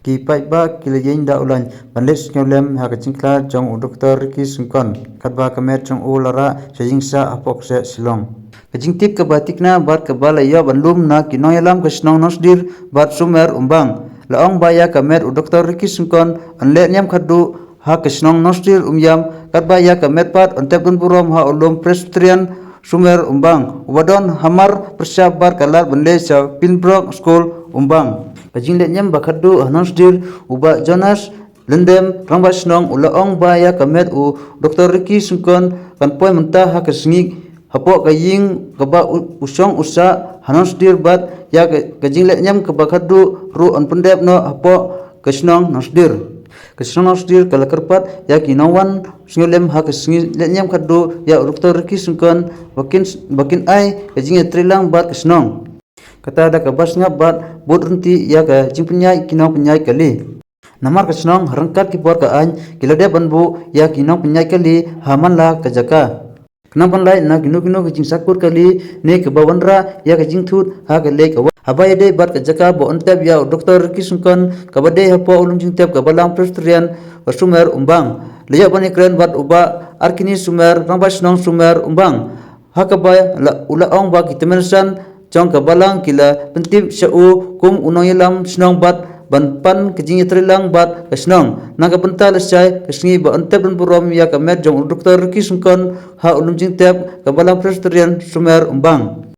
ki pai ba kilayen da ulan banles nyolem ha kachingkla jong u doktor ki sungkon katba kamet jong u lara sejingsa apok se silong kajingtip kabatikna bat kabala ya banlum na kinoyalam kasnong nosdir bat sumer umbang laong baya kamet u doktor ki sungkon anle nyam khadu ha kasnong nosdir umyam katba ya kamet pat ontepun purom ha ulum presbyterian sumer umbang wadon hamar persyab bar kalar banle sa pinbrok school umbang kajinglet nyam bakhadu hanosdir uba Jonas lendem rambas nong ulaong baya kamet u doktor Ricky sungkon kanpoi mentah ha kasngi hapo kaying kaba usong usa hanosdir bat ya kajinglet nyam kabakhadu ru on pendep no hapo kasnong nosdir kasnong nosdir kalakarpat ya kinawan singolem ha kasngi let nyam khadu ya doktor Ricky sungkon bakin ai kajinglet trilang bat kasnong kata ada kabas ngabat bodrunti ya ka jingpenyai kinong penyai kali namar kasnong rengkat ki por ka an kilade banbu ya kinong penyai kali hamanla ka jaka kenapan lai na kinu ke jing sakur kali ne ke bawanra ya ka jing thut ha ka le ka habai de bat ka jaka bo ontep ya doktor kisungkon kabade hapo ulum jing tep ka balang presbyterian sumer umbang leya bani kren bat uba arkini sumer rambas nong sumer umbang hakaba la ulaong ba kitemensan jong kabalang kila pentip syau kum unoyelam snong bat banpan kejing trilang bat kasnong naga pental sai kasngi ba antep dan burom ya kamet jong doktor Ricky sungkon ha ulum jing tep kabalang presbyterian sumer umbang